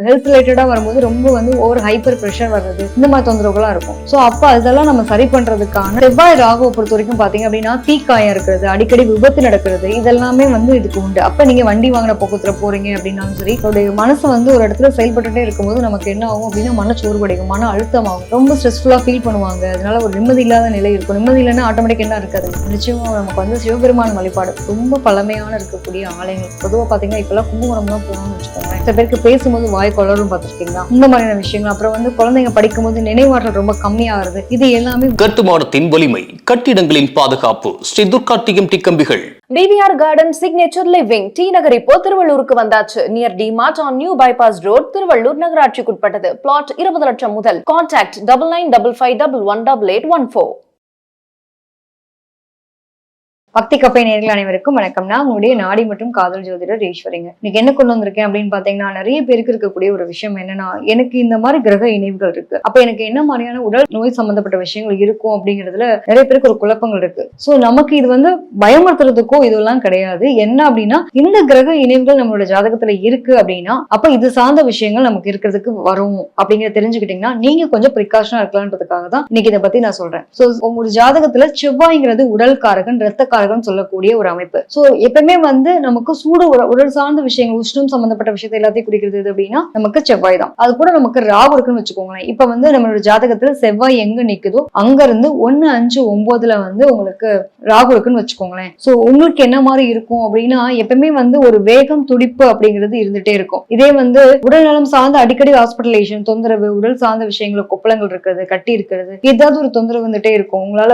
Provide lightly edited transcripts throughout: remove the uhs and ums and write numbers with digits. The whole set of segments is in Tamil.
ஹெல்த் ரிலேட்டடா வரும்போது ரொம்ப ஓவர் ஹைப்பர் பிரஷர் வர்றது இந்த மாதிரி தொந்தரவுகளா இருக்கும். ஸோ அப்ப அதெல்லாம் நம்ம சரி பண்றதுக்கான செவ்வாய் ராகுவை பொறுத்த வரைக்கும் பாத்தீங்க அப்படின்னா தீக்காயம் இருக்கிறது, அடிக்கடி விபத்து நடக்கிறது, இதெல்லாமே இதுக்கு உண்டு. அப்ப நீங்க வண்டி வாங்கின போக்குத்துல போறீங்க அப்படின்னாலும் சரி, உங்களுடைய மனசு ஒரு இடத்துல செயல்பட்டுட்டே இருக்கும்போது நமக்கு என்ன ஆகும் அப்படின்னா மனச்சோர்வடையும், மன அழுத்தமாகும், ரொம்ப ஸ்ட்ரெஸ்ஃபுல்லா ஃபீல் பண்ணுவாங்க. அதனால ஒரு நிம்மதி இல்லாத நிலை இருக்கும். நிம்மதி இல்லைன்னா ஆட்டோமேட்டிக் என்ன இருக்காது. நிச்சயமா நமக்கு சிவபெருமான் வழிபாடு ரொம்ப பழமையான இருக்கக்கூடிய ஆலயங்கள். பொதுவாக பாத்தீங்கன்னா இப்பெல்லாம் கும்பகோணம் தான் போகணும்னு வச்சுக்கோங்க. சில பேருக்கு பேசும்போது வாய் கொளரும் பார்த்திருக்கீங்களா? இந்த மாதிரியான விஷயங்கள். அப்புறம் குழந்தைங்க படிக்கும்போது நினைவாற்றல் ரொம்ப கம்மியாகிறது. இது எல்லாமே கட்டுமானத்தின் வலிமை, கட்டிடங்களின் பாதுகாப்பு. ஸ்ரீ துர்கா டிஎம்டி கம்பிகள். DVR Garden Signature Living T Nagar இப்போ திருவள்ளூருக்கு வந்தாச்சு. Near DMart on new bypass road, Tiruvallur நகராட்சிக்குட்பட்டது. பிளாட் 20 லட்சம் முதல். கான்டாக்ட் 9955518814. பக்தி கப்பை நேயர்கள் அனைவருக்கும் வணக்கம். நான் உங்களுடைய நாடி மற்றும் காதல் ஜோதிடர் ஈஸ்வரிங்க. இன்னைக்கு என்ன கொண்டு வந்திருக்கேன் அப்படின்னு பாத்தீங்கன்னா, நிறைய பேருக்கு இருக்கக்கூடிய ஒரு விஷயம் என்னன்னா, எனக்கு இந்த மாதிரி கிரக இணைவுகள் இருக்கு, அப்ப எனக்கு என்ன மாதிரியான உடல் நோய் சம்பந்தப்பட்ட விஷயங்கள் இருக்கும் அப்படிங்கிறதுல நிறைய பேருக்கு ஒரு குழப்பங்கள் இருக்கு. சோ நமக்கு இது பயமுறுத்துறதுக்கோ இதெல்லாம் கிடையாது. என்ன அப்படின்னா, இந்த கிரக இணைவுகள் நம்மளோட ஜாதகத்துல இருக்கு அப்படின்னா அப்ப இது சார்ந்த விஷயங்கள் நமக்கு இருக்கிறதுக்கு வரும் அப்படிங்கிற தெரிஞ்சுக்கிட்டீங்கன்னா நீங்க கொஞ்சம் பிரிகாஷனா இருக்கலான்றதுக்காக தான் இன்னைக்கு இதை பத்தி நான் சொல்றேன். சோ உங்களோட ஜாதகத்துல செவ்வாய்ங்கிறது உடல் காரகன், ரத்த காரகன் சொல்லக்கூடிய ஒரு அமைப்பு. சோ எப்பவுமே நமக்கு சூடு உடல் சார்ந்த விஷயங்கள், உஷ்ணம் சம்பந்தப்பட்ட விஷயத்தை எல்லாத்தையும் குறிக்கிறது அப்படின்னா நமக்கு செவ்வாய் தான். அது கூட நமக்கு ராகு இருக்குன்னு வச்சுக்கோங்களேன். இப்ப நம்மளோட ஜாதகத்துல செவ்வாய் எங்க நிக்குதோ அங்க இருந்து 1, 5, 9 உங்களுக்கு ராகு இருக்குன்னு வச்சுக்கோங்களேன். சோ உங்களுக்கு என்ன மாதிரி இருக்கும் அப்படின்னா, எப்பவுமே ஒரு வேகம், துடிப்பு அப்படிங்கிறது இருந்துட்டே இருக்கும். இதே உடல் நலம் சார்ந்த அடிக்கடி ஹாஸ்பிட்டலைசேஷன் தொந்தரவு, உடல் சார்ந்த விஷயங்கள கொப்பளங்கள் இருக்கிறது, கட்டி இருக்கிறது, ஏதாவது ஒரு தொந்தரவு வந்துட்டே இருக்கும். உங்களால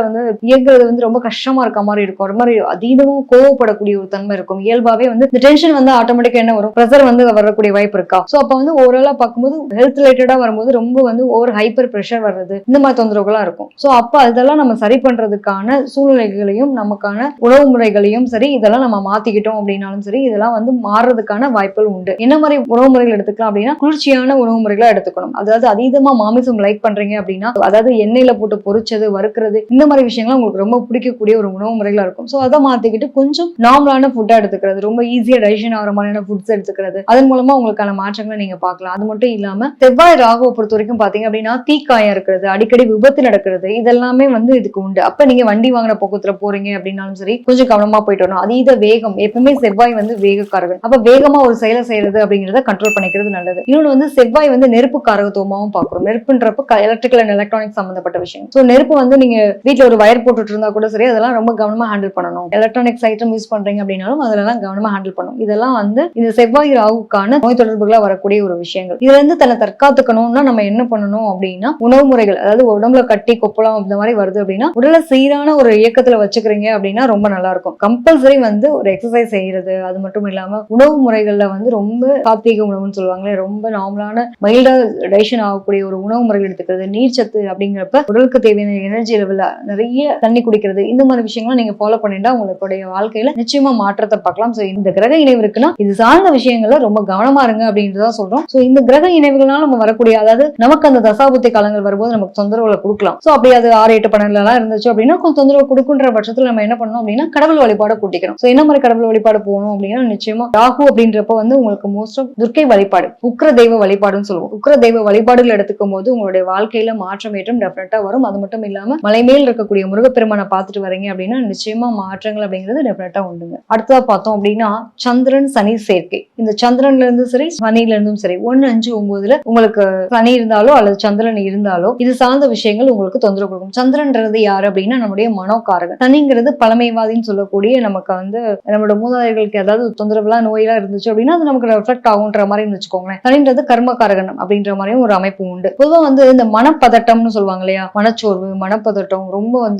இயங்குறது ரொம்ப கஷ்டமா இருக்க மாதிரி இருக்கும். ஒரு மாதிரி அதீதமும் கோவப்படக்கூடிய ஒரு தன்மை இருக்கும். இயல்பாவே இந்த டென்ஷன் ஆட்டோமேட்டிக்கா என்ன வரும், பிரஷர் வரக்கூடிய வாய்ப்பு இருக்கா. சோ அப்ப ஓவராலா பார்க்கும்போது ஹெல்த் ரிலேட்டடா வரும்போது ரொம்ப ஓவர் ஹைப்பர் பிரஷர் வர்றது இந்த மாதிரி தொந்தரவுகளா இருக்கும். சோ அப்ப அதெல்லாம் நம்ம சரி பண்றதுக்கான சூழ்நிலைகளையும் நமக்கான உணவு முறைகளையும் சரி இதெல்லாம் நம்ம மாத்திக்கிட்டோம் அப்படின்னாலும் சரி இதெல்லாம் மாறுறதுக்கான வாய்ப்புகள் உண்டு. என்ன மாதிரி உணவு முறைகள் எடுத்துக்கலாம் அப்படின்னா, குளிர்ச்சியான உணவு முறைகளை எடுத்துக்கணும். அதாவது அதீதமா மாமிசம் லைக் பண்றீங்க அப்படின்னா, அதாவது எண்ணெயில போட்டு பொரிச்சது, வறுக்கிறது, இந்த மாதிரி விஷயங்கள் உங்களுக்கு ரொம்ப பிடிக்கக்கூடிய ஒரு உணவு முறைகளா இருக்கும். சோ அதை மாத்திக்கிட்டு கொஞ்சம் நார்மலான ஃபுட்டா எடுத்துக்கிறது, ரொம்ப ஈஸியா டைஜஷன் ஆகிற மாதிரியான ஃபுட்ஸ் எடுத்துக்கிறது, அதன் மூலமா உங்களுக்கான மாற்றங்களை நீங்க பார்க்கலாம். அது மட்டும் இல்லாம செவ்வாய் ராகுவை பொறுத்த வரைக்கும் பாத்தீங்க அப்படின்னா தீக்காயம் இருக்கிறது, அடிக்கடி விபத்து நடக்கிறது, இதெல்லாமே இதுக்கு உண்டு. அப்ப நீங்க வண்டி வாங்கின போக்குத்துல போறீங்க அப்படின்னாலும் சரி கொஞ்சம் கவனமா போயிட்டு வரணும். அதீத வேகம், எப்பவுமே செவ்வாய் வேகக்காரகன். அப்ப வேகமா ஒரு செயலை செய்யறது அப்படிங்கறத கண்ட்ரோல் பண்ணிக்கிறது நல்லது. இன்னொன்னு செவ்வாய் நெருப்பு காரகத்துவமாவும் பாக்குறோம். நெருப்புன்றப்ப எலக்ட்ரிக்கல் அண்ட் எலக்ட்ரானிக் சம்பந்தப்பட்ட விஷயம். சோ நெருப்பு நீங்க வீட்டுல ஒரு வயர் போட்டுட்டு இருந்தா கூட சரி, அதெல்லாம் ரொம்ப கவனமா ஹேண்டில் பண்ணணும். எலக்ட்ரானிக்ஸ் ஐட்டம் யூஸ் பண்றீங்க அப்படின்னாலும் அதெல்லாம் கவனமா ஹேண்டில் பண்ணணும். இதெல்லாம் இந்த செவ்வாய் ராகுக்கான நோய் தொடர்புகளா வரக்கூடிய ஒரு விஷயங்கள். இதுல தன்னை தற்காத்துக்கணும்னா நம்ம என்ன பண்ணணும் அப்படின்னா, உணவு முறைகள், அதாவது உடம்புல கட்டி கொப்பளம் இந்த மாதிரி வருது அப்படின்னா உடலை சீரான ஒரு இயக்கத்துல வச்சுக்கிறீங்க அப்படின்னா ரொம்ப நல்லா இருக்கும். கம்பல்சரி ஒரு எக்ஸசைஸ் செய்யறது, அது மட்டும் இல்லாம உணவு முறைகள்ல ரொம்ப சாத்வீக உணவுன்னு சொல்லுவாங்களே, ரொம்ப நார்மலான மைல்டா டைஜஷன் ஆகக்கூடிய ஒரு உணவு முறைகள் எடுத்துக்கிறது, நீர்ச்சத்து அப்படிங்கிறப்ப உடலுக்கு தேவையான எனர்ஜி லெவல்ல நிறைய தண்ணி குடிக்கிறது, இந்த மாதிரி விஷயங்களும் நீங்க ஃபாலோ பண்ணிட்டா உங்களுடைய வாழ்க்கையில நிச்சயமா மாற்றத்தை பார்க்கலாம். சோ இந்த கிரக இணைவு இருக்குன்னா இது சார்ந்த விஷயங்கள்ல ரொம்ப கவனமா இருங்க அப்படின்றதான் சொல்றோம். சோ இந்த கிரக இணைவுகளால நம்ம வரக்கூடிய, அதாவது நமக்கு அந்த தசாபுத்தி காலங்கள் வரும்போது நமக்கு தொந்தரவுகளை கொடுக்கலாம். சோ அப்படி அது 6, 8, 12 எல்லாம் இருந்துச்சு அப்படின்னா கொஞ்சம் தொந்தரவு கொடுக்குன்ற பட்சத்துல நம்ம என்ன பண்ணணும் அப்படின்னா கடவுள் வழிபாடு கூட்டிக்கணும். சோ என்ன மாதிரி கடவுள் வழிபாடு போகணும் அப்படின்னா, நிச்சயமா ராகு அப்படின்றப்ப உங்களுக்கு மோஸ்ட் ஆஃப் துர்க்கை வழிபாடு, உக்ர தெய்வ வழிபாடுன்னு சொல்லுவோம். உக்ர தெய்வ வழிபாடுகள் எடுத்துக்கும் போது உங்களுடைய வாழ்க்கையில மாற்றம் ஏற்றம் டெஃபினட்டா வரும். அது மட்டும் இல்லாம மலைமேல் இருக்கக்கூடிய முருகப்பெருமானை பார்த்துட்டு வரீங்க அப்படின்னா நிச்சயமா மாற்றங்கள் அப்படிங்கிறது டெஃபினட்டா உண்டுங்க. அடுத்ததா பார்த்தோம் அப்படின்னா சந்திரன் சனி சேர்க்கை. இந்த சந்திரன்ல இருந்து சரி சனில இருந்தும் சரி 1, 5, 9 உங்களுக்கு சனி இருந்தாலோ அல்லது சந்திரன் இருந்தாலோ இது சார்ந்த விஷயங்கள் உங்களுக்கு தொந்தரவு கொடுக்கும். சந்திரன்றது யாரு அப்படின்னா நம்முடைய மனோகாரகன். சனிங்கிறது பழமைவாதின்னு சொல்லக்கூடிய நமக்கு நம்மளோட மூதாதைகளுக்கு ஏதாவது தொந்தரவுலாம் நோயெல்லாம் இருந்துச்சு அப்படின்னா அது நமக்கு ரெஃப்ளெக்ட் ஆகுன்ற மாதிரி வச்சுக்கோங்களேன். சனின்றது கர்மகாரகன் அப்படின்ற மாதிரியும் ஒரு அமைப்பு உண்டு. பொதுவாக இந்த மனப்பதட்டம்னு சொல்லுவாங்க இல்லையா, மனச்சோர்வு, மனப்பதட்டம், ரொம்ப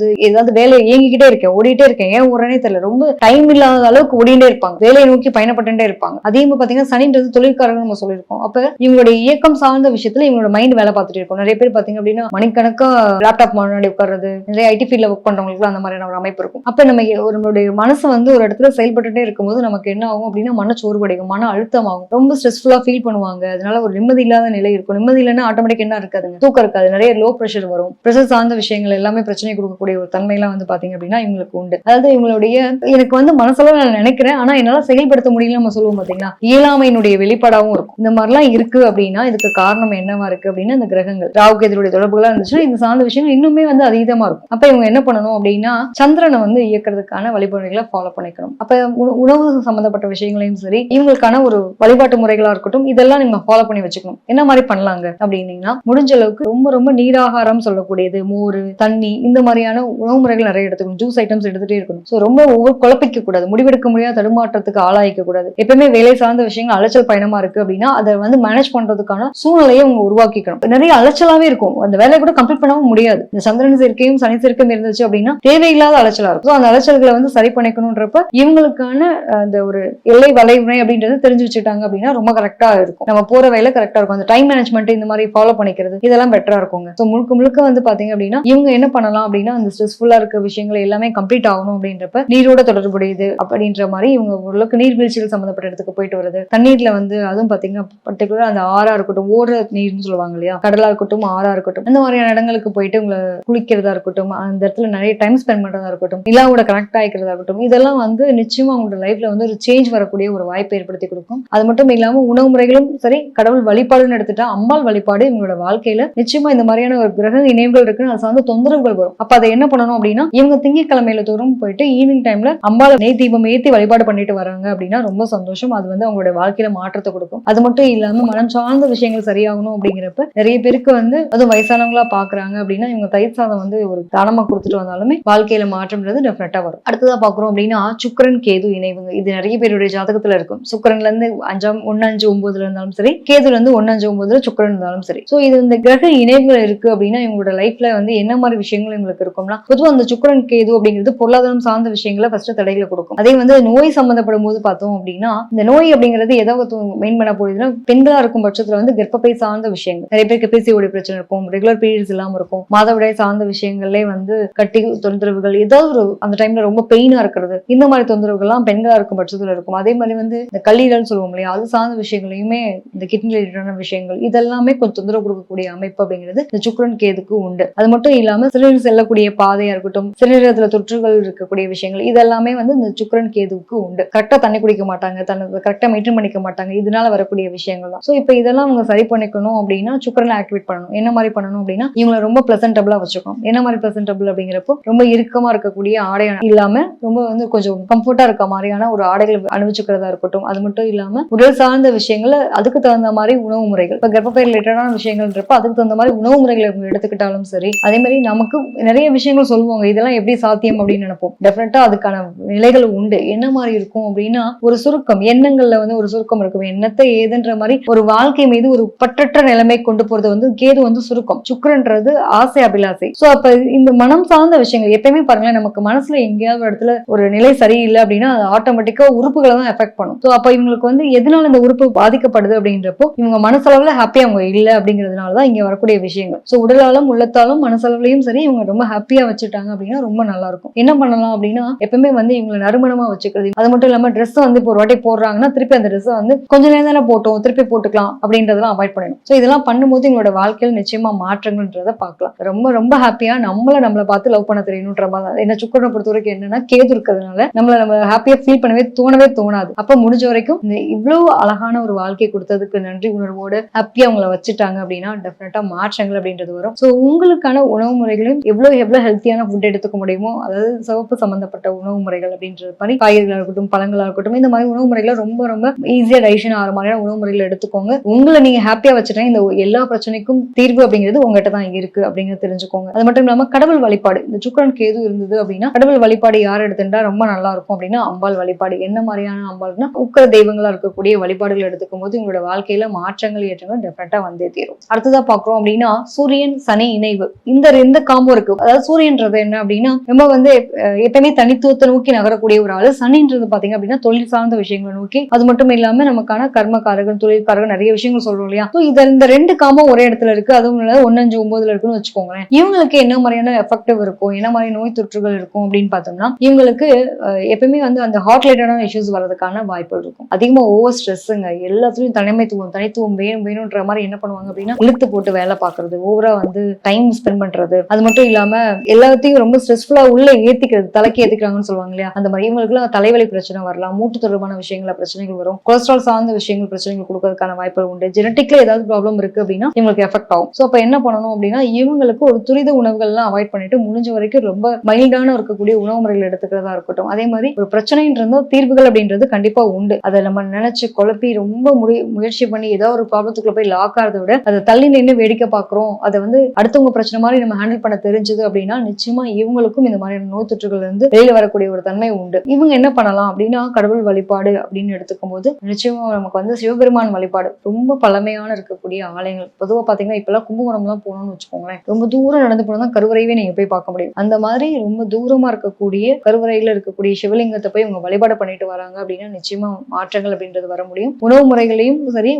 ஏதாவது வேலையை இயங்கிக்கிட்டே இருக்கேன், ஓடிட்டே இருக்கேன், ஏன் உடனே தெரியல, ரொம்ப டைம் இல்லாத அளவுக்கு ஓடிட்டே இருப்பாங்க, வேலையை நோக்கி பயணப்பட்டுட்டே இருப்பாங்க. அதே மாதிரி பாத்தீங்கன்னா சனின்றது தொழிற்காரர்கள் நம்ம சொல்லியிருக்கோம். அப்ப இவங்களுடைய இயக்கம் சார்ந்த விஷயத்துல இவங்களோட மைண்ட் வேலை பார்த்துட்டு இருக்கும். நிறைய பேர் பாத்தீங்க அப்படின்னா மணிக்கணக்கா லேப்டாப் முன்னாடி உட்கார்றது, நிறைய ஐடி ஃபீல்ட்ல ஒர்க் பண்றவங்களுக்கு அந்த மாதிரியான ஒரு அமைப்பு இருக்கும். அப்ப நம்ம நம்மளுடைய மனசு ஒரு இடத்துல செயல்பட்டுட்டே இருக்கும்போது நமக்கு என்ன ஆகும் அப்படின்னா மனச்சோர்வடையும், மன அழுத்தமாகும், ரொம்ப ஸ்ட்ரெஸ்ஃபுல்லா ஃபீல் பண்ணுவாங்க. அதனால ஒரு நிம்மதி இல்லாத நிலை இருக்கும். நிம்மதி இல்லைன்னா ஆட்டோமேட்டிக் என்ன இருக்காதுங்க, தூக்கம் இருக்காது, நிறைய லோ பிரஷர் வரும். பிரஷர் சார்ந்த விஷயங்கள் எல்லாமே பிரச்சனை கொடுக்கக்கூடிய ஒரு தன்மை எல்லாம் பாத்தீங்க அப்படின்னா இவங்களுக்கு உண்டு. அதாவது இவங்களுடைய எனக்கு வந்து மனசளவு நான் நினைக்கிறேன் ஆனா என்னால செயல்படுத்த முடியல நம்ம சொல்லுவோம் பாத்தீங்களா, இயலாமையினுடைய வெளிப்பாடாவும் இருக்கும். இந்த மாதிரிலாம் இருக்கு அப்படின்னா இதுக்கு காரணம் என்னவா இருக்கு அப்படின்னா இந்த கிரகங்கள் ராகு கேதுவுடைய தொடர்புகளா இருந்துச்சுன்னா இது சார்ந்த விஷயங்கள் இன்னுமே வந்து அதீதமா இருக்கும். அப்ப இவங்க என்ன பண்ணணும் அப்படின்னா சந்திரனை வந்து இயக்கிறதுக்கான வழிபாடுகளை ஃபாலோ பண்ணிக்கணும். அப்ப உணவு சம்பந்தப்பட்ட விஷயங்களையும் சரி இவங்களுக்கான ஒரு வழிபாட்டு முறைகளா இருக்கட்டும் இதெல்லாம் நீங்க ஃபாலோ பண்ணி வச்சுக்கணும். என்ன மாதிரி பண்ணலாங்க அப்படின்னீங்கன்னா முடிஞ்ச அளவுக்கு ரொம்ப ரொம்ப நீராகாரம் சொல்லக்கூடியது, மோர், தண்ணி, இந்த மாதிரியான உணவு முறைகள் நிறைய எடுத்துக்கணும். ஜூஸ் ஐட்டம்ஸ் எடுத்துட்டே இருக்கணும். ஸோ ரொம்ப ஒவ்வொரு குழப்பிக்க கூடாது, முடிவெடுக்க முடியாத தடுமாற்றத்துக்கு ஆளாயிக்க கூடாது. எப்பவுமே வேலை சார்ந்த விஷயங்கள் அலைச்சல் பயணமா இருக்கு அப்படின்னா அதை வந்து மேனேஜ் பண்றதுக்கான சூழ்நிலையை அவங்க உருவாக்கிக்கணும். நிறைய அலைச்சலாவே இருக்கும், அந்த வேலையை கூட கம்ப்ளீட் பண்ணவும் முடியாது. இந்த சந்திரன் சேர்க்கையும் சனி சேர்க்கையும் இருந்துச்சு அப்படின்னா தேவையில்லாத அலைச்சலா இருக்கும். அந்த அலைச்சல்களை வந்து சரி பண்ணிக்கணும்ன்றப்ப இவங்களுக்கான அந்த ஒரு எல்லை வளைமுறை அப்படின்றது தெரிஞ்சு வச்சுட்டாங்க அப்படின்னா ரொம்ப கரெக்டா இருக்கும். நம்ம போற வேலை கரெக்டா இருக்கும். அந்த டைம் மேனேஜ்மெண்ட் இந்த மாதிரி ஃபாலோ பண்ணிக்கிறது இதெல்லாம் பெட்டரா இருக்குங்க. ஸோ முழுக்க முழுக்க வந்து பாத்தீங்க அப்படின்னா இவங்க என்ன பண்ணலாம் அப்படின்னா அந்த ஸ்ட்ரெஸ்ஃபுல்லா இருக்க விஷயங்கள் எல்லாமே கம்ப்ளீட் ஆகணும் அப்படின்றப்ப நீரோட தொடர்புடையது அப்படின்ற மாதிரி இவங்க ஓரளவுக்கு நீர்வீழ்ச்சிகள் சம்பந்தப்பட்ட இடத்துக்கு போயிட்டு வருது. தண்ணீர்ல வந்து அதுவும் பாத்தீங்கன்னா பர்டிகுலரா அந்த ஆறா இருக்கட்டும், ஓடுற நீர்னு சொல்லுவாங்க இல்லையா, கடலா இருக்கட்டும் ஆறா இருக்கட்டும், இந்த மாதிரியான இடங்களுக்கு போயிட்டு உங்களை குளிக்கிறதா இருக்கட்டும், அந்த இடத்துல நிறைய டைம் ஸ்பெண்ட் பண்றதா இருக்கட்டும், நிலாவோட கனெக்ட் ஆகிக்கிறதா இருக்கட்டும், இதெல்லாம் வந்து நிச்சயமா உங்களோட லைஃப்ல வந்து ஒரு சேஞ்ச் வரக்கூடிய ஒரு வாய்ப்பை ஏற்படுத்தி கொடுக்கும். அது மட்டும் இல்லாம உணவு முறைகளும் சரி, கடவுள் வழிபாடுன்னு எடுத்துட்டா அம்பாள் வழிபாடு இவங்களோட வாழ்க்கையில நிச்சயமா இந்த மாதிரியான ஒரு கிரக இணைவுகள் இருக்குன்னு அது சார்ந்த தொந்தரவுகள் வரும். அப்ப அதை என்ன பண்ணணும் அப்படின்னா இவங்க திங்கட்கிழமையில தோறும் போயிட்டு ஈவினிங் டைம்ல அம்பாள் நெய் தீபம் ஏத்தி வழிபாடு பண்ணிட்டு வராங்க அப்படின்னா ரொம்ப சந்தோஷம். அது வந்து அவங்களோட வாழ்க்கையில மாற்றத்தை கொடுக்கும். அது மட்டும் இல்லாம மனம் சார்ந்த விஷயங்கள் சரியாகணும் அப்படிங்கிறப்ப நிறைய பேருக்கு வந்து அதுவும் வயசானவங்களா பாக்குறாங்க அப்படின்னா இவங்க தயிர் சாதம் வந்து ஒரு தானமா கொடுத்துட்டு வந்தாலுமே வாழ்க்கையில மாற்றம்ன்றது டெஃபினட்டா வரும். அடுத்ததா பாக்குறோம் அப்படின்னா சுக்கிரன் கேது இணைவுங்க. இது நிறைய பேருடைய ஜாதகத்துல இருக்கும். சுக்கிரன்ல இருந்து 1, 5, 9 இருந்தாலும் சரி, கேதுல இருந்து 1, 5, 9 சுக்கிரன் இருந்தாலும் சரி. சோ இது இந்த கிரக இணைவுகள் இருக்கு அப்படின்னா இவங்களோட லைஃப்ல வந்து என்ன மாதிரி விஷயங்கள் இவங்களுக்கு இருக்கும்னா பொதுவாக அந்த சுக்கிரன் கேது அப்படிங்கிறது பொருளாதாரம் சார்ந்த விஷயங்களை ஃபர்ஸ்ட் தடைகளை கொடுக்கும். அதே வந்து நோய் சம்பந்தப்படும் போது பார்த்தோம் அப்படின்னா இந்த நோய் அப்படிங்கிறது எதாவது மெயின் பண்ண போகுதுன்னா பெண்களா இருக்கும் பட்சத்துல வந்து கர்ப்பப்பை சார்ந்த விஷயங்கள், நிறைய பேருக்கு பிசிஓடி பிரச்சனை இருக்கும், ரெகுலர் பீரியட்ஸ் இல்லாம இருக்கும், மாதவிடாய் சார்ந்த விஷயங்களே வந்து கட்டி தொந்தரவுகள், ஏதாவது ஒரு அந்த டைம்ல ரொம்ப பெயினா இருக்கிறது, இந்த மாதிரி தொந்தரவுகள்லாம் பெண்களா இருக்கும் பட்சத்துல இருக்கும். அதே மாதிரி வந்து இந்த கல்லீரல் சொல்லுவோம் இல்லையா, அது சார்ந்த விஷயங்களையுமே இந்த கிட்னி ரிலேட்டடான விஷயங்கள் இதெல்லாமே கொஞ்சம் தொந்தரவு கொடுக்கக்கூடிய அமைப்பு அப்படிங்கிறது இந்த சுக்கிரன் கேதுக்கு உண்டு. அது மட்டும் இல்லாம சிறுநீர் செல்லக்கூடிய பாதையா இருக்கட்டும், சிறுநீரகத்துல தொற்றுகள் இருக்கக்கூடிய விஷயங்கள் இதெல்லாமே வந்து இந்த சுக்கிரன் கேதுவுக்கு உண்டு. கரெக்டா தண்ணி குடிக்க மாட்டாங்க, தன்னை கரெக்டா மெயின்டைன் பண்ணிக்க மாட்டாங்க, இதனால வரக்கூடிய விஷயங்கள் தான். ஸோ இப்போ இதெல்லாம் அவங்க சரி பண்ணிக்கணும் அப்படின்னா சுக்கிரனை ஆக்டிவேட் பண்ணணும். என்ன மாதிரி பண்ணணும் அப்படின்னா இவங்களை ரொம்ப பிளசன்டபிளா வச்சுக்கணும். என்ன மாதிரி பிளசன்டபிள் அப்படிங்கிறப்போ ரொம்ப இறுக்கமா இருக்கக்கூடிய ஆடை இல்லாம ரொம்ப வந்து கொஞ்சம் கம்ஃபர்ட்டா இருக்க மாதிரியான ஒரு ஆடைகள் அணிவிச்சுக்கிறதா இருக்கட்டும். அது மட்டும் இல்லாம உடல் சார்ந்த விஷயங்களை அதுக்கு தகுந்த மாதிரி உணவு முறைகள், இப்போ கர்ப்பப்பை ரிலேட்டடான விஷயங்கள்ன்றப்ப அதுக்கு தகுந்த மாதிரி உணவு முறைகளை எடுத்துக்கிட்டாலும் சரி. அதே மாதிரி நமக்கு நிறைய விஷயங்கள் சொல்லுவாங்க, இதெல்லாம் எப்படி சாத்தியம் அப்படின்னு நினைப்போம். டெஃபினட்டா அதுக்கான நிலைகள் உண்டு. என்ன மாதிரி இருக்கும் அப்படின்னா ஒரு சுருக்கம், எண்ணங்கள்ல வந்து ஒரு சுருக்கம் இருக்கும். எண்ணத்தை ஏதுன்ற மாதிரி ஒரு வாழ்க்கை மீது ஒரு பற்றற்ற நிலைமை கொண்டு போறது வந்து கேது வந்து சுருக்கம். சுக்கிரன்றது ஆசை அபிலாசை. சோ அப்ப இந்த மனம் சார்ந்த விஷயங்கள் எப்பயுமே பாருங்களேன், நமக்கு மனசுல எங்கேயாவது ஒரு இடத்துல ஒரு நிலை சரியில்லை அப்படின்னா அது ஆட்டோமேட்டிக்கா உறுப்புகளை தான் எஃபெக்ட் பண்ணும். சோ அப்ப இவங்களுக்கு வந்து எதனால இந்த உறுப்பு பாதிக்கப்படுது அப்படின்றப்போ இவங்க மனசளவுல ஹாப்பியா அவங்க இல்லை அப்படிங்கிறதுனாலதான் இங்க வரக்கூடிய விஷயங்கள். சோ உடலாலும் உள்ளத்தாலும் மனசளவுலையும் சரி இவங்க ரொம்ப ஹாப்பியா வச்சுட்டாங்க அப்படின்னா ரொம்ப நல்லா இருக்கும். என்ன பண்ணலாம் அப்படின்னா எப்பவுமே வந்து இவங்களை நறுமணமா வச்சுக்கிறது. அது மட்டும் இல்லாம ட்ரெஸ் வந்து இப்போ ஒரு வாட்டி போடுறாங்கன்னா திருப்பி அந்த ட்ரெஸ் வந்து கொஞ்ச நேரம் தானே போட்டோம் திருப்பி போட்டுக்கலாம் அப்படின்றதெல்லாம் அவாய்ட் பண்ணணும். சோ இதெல்லாம் பண்ணும்போது எங்களோட வாழ்க்கையில் நிச்சயமா மாற்றங்கள்ன்றத பார்க்கலாம். ரொம்ப ரொம்ப ஹாப்பியா நம்மளை பார்த்து லவ் பண்ண தெரியணுன்ற மாதிரி என்ன சுக்கிரனை பொறுத்த வரைக்கும் என்னன்னா கேது இருக்கிறதுனால நம்ம ஹாப்பியா ஃபீல் பண்ணவே தோணாது. அப்ப முடிஞ்ச வரைக்கும் இந்த இவ்வளவு அழகான ஒரு வாழ்க்கை கொடுத்ததுக்கு நன்றி உணர்வோடு ஹாப்பியா அவங்கள வச்சுட்டாங்க அப்படின்னா டெஃபினட்டா மாற்றங்கள் அப்படின்றது வரும். சோ உங்களுக்கான உணவு முறைகளையும் எவ்வளவு ஹெல்த்தியான ஃபுட் எடுத்துக்க முடியுமோ, அதாவது சிவப்பு சம்பந்தப்பட்ட உணவு முறைகள் அப்படின்றது மாதிரி காய்கறிகளா இருக்கட்டும், பழங்களா இருக்கட்டும், இந்த மாதிரி உணவு முறைகளை ரொம்ப ரொம்ப ஈஸியா டைஜஷன் ஆகிற மாதிரியான உணவு முறைகளை எடுத்துக்கோங்க. உங்களை நீங்க ஹாப்பியா வச்சுட்டா இந்த எல்லா பிரச்சனைக்கும் தீர்வு அப்படிங்கிறது உங்ககிட்ட தான் இருக்கு அப்படிங்கிறது தெரிஞ்சுக்கோங்க. அது மட்டும் இல்லாம கடவுள் வழிபாடு, இந்த சுக்கிரன் கேது இருந்தது அப்படின்னா கடவுள் வழிபாடு யார் எடுத்துட்டா ரொம்ப நல்லா இருக்கும் அப்படின்னா அம்பாள் வழிபாடு. என்ன மாதிரியான அம்பாள்னா உக்கிர தெய்வங்களா இருக்கக்கூடிய வழிபாடுகள் எடுத்துக்கும் போது உங்களோட வாழ்க்கையில மாற்றங்கள் ஏற்றங்கள் டெஃபினட்டா வந்தே தீரும். அடுத்ததா பாக்குறோம் அப்படின்னா சூரியன் சனி இணைவு. இந்த காம்போ இருக்கு. அதாவது சூரியன்றது என்ன அப்படின்னா ரொம்ப வந்து எப்பவுமே தனித்துவத்தை நோக்கி நகரக்கூடிய ஒரு ஆளு. சனின்றது பாத்தீங்க அப்படின்னா தொழில் சார்ந்த விஷயங்களை நோக்கி, அது மட்டும் இல்லாம நமக்கான கர்மக்காரர்கள், தொழில்காரர்கள், நிறைய விஷயங்கள் சொல்றோம் இல்லையா. இந்த 2 காம்போ ஒரே இடத்துல இருக்கு. அதுவும் 1, 5, 9 இருக்குன்னு வச்சுக்கோங்களேன். இவங்களுக்கு என்ன மாதிரியான எஃபெக்டிவ் இருக்கும், என்ன மாதிரி நோய் தொற்றுகள் இருக்கும் அப்படின்னு பார்த்தோம்னா இவங்களுக்கு எப்பவுமே வந்து அந்த ஹார்ட் ரிலேட்டடான இஷ்யூஸ் வரதுக்கான வாய்ப்புகள் இருக்கும். அதிகமா ஓவர் ஸ்ட்ரெஸ்ஸுங்க, எல்லாத்துலயும் தனித்துவம் வேணும்ன்ற மாதிரி என்ன பண்ணுவாங்க அப்படின்னா இழுத்து போட்டு வேலை பார்க்கறது, ஓவரா வந்து டைம் ஸ்பெண்ட் பண்றது, அது மட்டும் இல்லாம எல்லாத்தையும் ரொம்ப ஸ்ட்ரெஸ்ஃபுல்லா உள்ள ஏத்திக்கிறது ஏத்திக்கிறது, தலைக்கு ஏத்திக்கிறாங்கன்னு சொல்லுவாங்க இல்லையா, அந்த மாதிரி இவங்களுக்குலாம் தலைவலி பிரச்சனை வரலாம், மூட்டு தொடர்பான விஷயங்கள பிரச்சனைகள் வரும், கொலஸ்ட்ரால் சார்ந்த விஷயங்கள் பிரச்சனைகள் கொடுக்கறதுக்கான வாய்ப்புகள் உண்டு, ஜெனட்டிக்ல ஏதாவது ப்ராப்ளம் இருக்கு அப்படின்னா இவங்களுக்கு எஃபெக்ட் ஆகும். ஸோ அப்ப என்ன பண்ணணும் அப்படின்னா இவங்களுக்கு ஒரு துரித உணவுகள்லாம் அவாய்ட் பண்ணிட்டு முடிஞ்ச வரைக்கும் ரொம்ப மைல்டான இருக்கக்கூடிய உணவு முறைகள் எடுத்துக்கிறதா இருக்கட்டும். அதே மாதிரி ஒரு பிரச்சனைன்றது தீர்வுகள் அப்படின்றது கண்டிப்பா உண்டு. அதை நம்ம நினைச்சு குழப்பி ரொம்ப முயற்சி பண்ணி ஏதோ ஒரு ப்ராப்ளத்துக்குள்ள போய் லாக் ஆகிறத விட அதை தள்ளி நின்று வேடிக்கை பார்க்கிறோம், அதை வந்து அடுத்தவங்க பிரச்சனை மாதிரி நம்ம ஹேண்டில் பண்ண தெரிஞ்சது அப்படின்னா நிச்சயமா இவங்களுக்கும் இந்த மாதிரியான நோய் தொற்றுகள் இருந்து வெளியில வரக்கூடிய ஒரு தன்மை உண்டு. இவங்க என்ன பண்ணலாம் அப்படின்னா கடவுள் வழிபாடு அப்படின்னு எடுத்துக்கும் போது நிச்சயமா நமக்கு வந்து சிவபெருமான் வழிபாடு ரொம்ப பழமையான இருக்கக்கூடிய ஆலயங்கள். பொதுவா பாத்தீங்கன்னா இப்பெல்லாம் கும்பகோணம் எல்லாம் போகணும்னு வச்சுக்கோங்களேன், ரொம்ப தூரம் நடந்து போனா தான் கருவறையவே நீங்க போய் பார்க்க முடியும். அந்த மாதிரி ரொம்ப தூரமா இருக்கக்கூடிய கருவறையில இருக்கக்கூடிய சிவலிங்கத்தை போய் இவங்க வழிபாடு பண்ணிட்டு வராங்க அப்படின்னா நிச்சயமா மாற்றங்கள் அப்படின்றது வர முடியும். உணவு முறைகளையும் சரி,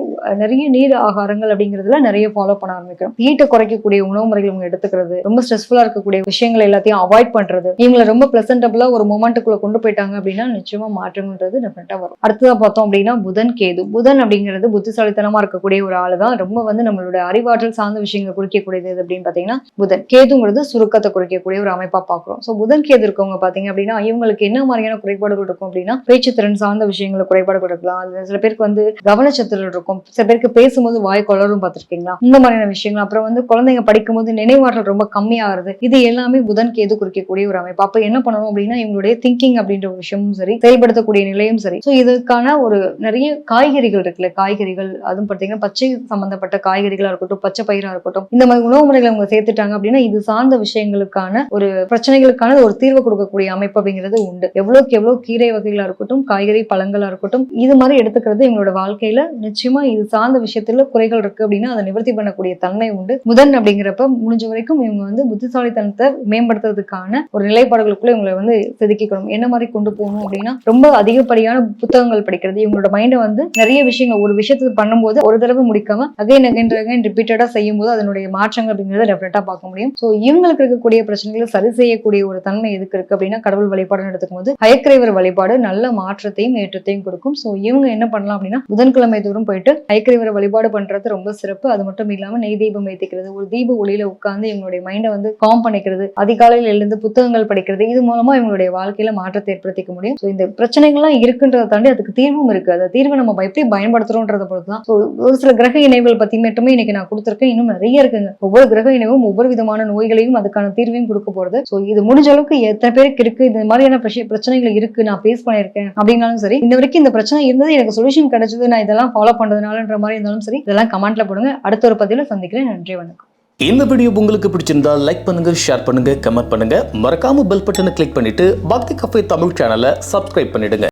நிறைய நீர் ஆகாரங்கள் அப்படிங்கிறதுல நிறைய ஃபாலோ பண்ண ஆரம்பிக்கிறோம். ஹீட்டை குறைக்கக்கூடிய உணவு முறைகள் இவங்க எடுத்துக்கிறது, ரொம்ப ஸ்ட்ரெஸ்ஃபுல்லா இருக்கக்கூடிய விஷயங்கள் எல்லாத்தையும் அவாய்ட் பண்றது, இவங்களை ரொம்ப பிளசன்டபிளா ஒரு மொமெண்ட்டுக்குள்ள கொண்டு போயிட்டாங்க அப்படின்னா நிச்சயமா மாற்றங்கள்ன்றது டெஃபினட்டா வரும். அடுத்ததா பார்த்தோம் அப்படின்னா புதன் கேது. புதன் அப்படிங்கிறது புத்திசாலித்தனமா இருக்கக்கூடிய ஒரு ஆளு தான். ரொம்ப வந்து நம்மளோட அறிவாற்றல் சார்ந்த விஷயங்களை குறிக்கக்கூடியது அப்படின்னு பாத்தீங்கன்னா புதன். கேதுங்கிறது சுருக்கத்தை குறிக்கக்கூடிய ஒரு அமைப்பா பாக்குறோம். சோ புதன் கேது இருக்கவங்க பாத்தீங்க அப்படின்னா இவங்களுக்கு என்ன மாதிரியான குறைபாடுகள் இருக்கும் அப்படின்னா பேச்சு திறன் சார்ந்த விஷயங்களை குறைபாடுகள் இருக்கலாம். சில பேருக்கு வந்து கவனச்சிதறல் இருக்கும், சில பேருக்கு பேசும்போது வாய் கொளரும் பார்த்திருக்கீங்களா, இந்த மாதிரியான விஷயங்கள். அப்புறம் வந்து குழந்தைங்க படிக்கும் போது நினைவாற்றல் ரொம்ப கம்மியாகிறது, இது எல்லாமே புதன் கேது குறிக்கக்கூடிய ஒரு அமைப்பு. அப்ப என்ன பண்ணணும் அப்படின்னா இவங்களுடைய திங்கிங் அப்படின்ற ஒரு விஷயமும் சரி, செயல்படுத்தக்கூடிய நிலையும் சரி. ஸோ இதுக்கான ஒரு நிறைய காய்கறிகள் இருக்குல்ல, காய்கறிகள் அதுவும் பார்த்தீங்கன்னா பச்சை சம்பந்தப்பட்ட காய்கறிகளா இருக்கட்டும், பச்சை பயிரா இருக்கட்டும், இந்த மாதிரி உணவு முறைகளை அவங்க சேர்த்துட்டாங்க அப்படின்னா இது சார்ந்த விஷயங்களுக்கான ஒரு பிரச்சனைகளுக்கான ஒரு தீர்வு கொடுக்கக்கூடிய அமைப்பு அப்படிங்கிறது உண்டு. எவ்வளவுக்கு எவ்வளவு கீரை வகைகளா இருக்கட்டும், காய்கறி பழங்களா இருக்கட்டும், இது மாதிரி எடுத்துக்கிறது இவங்களோட வாழ்க்கையில நிச்சயமா இது சார்ந்த விஷயத்துல குறைகள் இருக்கு அப்படின்னா அதை நிவர்த்தி பண்ணக்கூடிய தன்மை உண்டு. புதன் அப்படிங்கிறப்ப முடிஞ்ச வரைக்கும் இவங்க வந்து புத்திசாலித்தனத்தை மேம்படுத்துறதுக்கான ஒரு நிலைப்பாடுகளுக்குள்ள இவங்களை வந்து செதுக்கிக்கணும். என்ன மாதிரி கொண்டு போகணும் அப்படின்னா ரொம்ப அதிகப்படியான புத்தகங்கள் படிக்கிறது, இவங்களோட மைண்டை வந்து நிறைய விஷயங்கள் ஒரு விஷயத்தை பண்ணும்போது ஒரு தடவை முடிக்காம அகைன் ரிப்பீட்டடா செய்யும் போது அதனுடைய மாற்றங்கள் அப்படிங்கிறத டெஃபினட்டா பார்க்க முடியும். ஸோ இவங்களுக்கு இருக்கக்கூடிய பிரச்சனைகளை சரி செய்யக்கூடிய ஒரு தன்மை எதுக்கு இருக்கு அப்படின்னா கடவுள் வழிபாடுன்னு எடுத்துக்கும் போது ஹயக்கிரேவர் வழிபாடு நல்ல மாற்றத்தையும் ஏற்றத்தையும் கொடுக்கும். ஸோ இவங்க என்ன பண்ணலாம் அப்படின்னா புதன்கிழமை தோறும் போயிட்டு ஹயக்கிரேவரை வழிபாடு பண்றது ரொம்ப சிறப்பு. அது மட்டும் இல்லாம நெய் தீபம் ஏத்திக்கிறது, ஒரு தீப ஒளியில உட்கார்ந்து இவங்களுடைய மைண்டை வந்து காம் பண்ணிக்கிறது, அதிகாலையில் எழுந்து புத்தகங்கள் படிக்கிறது, இது மூலமா இவங்களுடைய வாழ்க்கையில மாற்றத்தை ஏற்படுத்திக்க முடியும். ஸோ இந்த பிரச்சனைகள்லாம் இருக்குன்றதை தாண்டி அதுக்கு தீர்வும் இருக்கு. அந்த தீர்வை நம்ம எப்படி பயன்படுத்துறோம்ன்றத பொறுத்து தான். ஒரு சில கிரக இணைவுகள் பத்தி மட்டுமே இன்னைக்கு நான் கொடுத்திருக்கேன், இன்னும் நிறைய இருக்குங்க. ஒவ்வொரு கிரக இணைவும் ஒவ்வொரு விதமான நோய்களையும் அதுக்கான தீர்வையும் கொடுக்க போறது. ஸோ இது முடிஞ்ச அளவுக்கு எத்தனை பேருக்கு இருக்கு, இந்த மாதிரியான பிரச்சனைகள் இருக்கு, நான் ஃபேஸ் பண்ணியிருக்கேன் அப்படின்னாலும் சரி, இந்த வரைக்கும் இந்த பிரச்சனை இருந்தது எனக்கு சொல்யூஷன் கிடைச்சது, நான் இதெல்லாம் ஃபாலோ பண்றதுனாலன்ற மாதிரி இருந்தாலும் சரி, இதெல்லாம் கமெண்ட்ல போடுங்க. அடுத்த ஒரு பதிவில் சந்திக்கிறேன். நன்றி, வணக்கம். இந்த வீடியோ உங்களுக்கு பிடிச்சிருந்தா லைக் பண்ணுங்க, ஷேர் பண்ணுங்க, கமெண்ட் பண்ணுங்க. மறக்காம பெல் பட்டனை கிளிக் பண்ணிட்டு பக்தி கஃபே தமிழ் சேனலை சப்ஸ்கிரைப் பண்ணிடுங்க.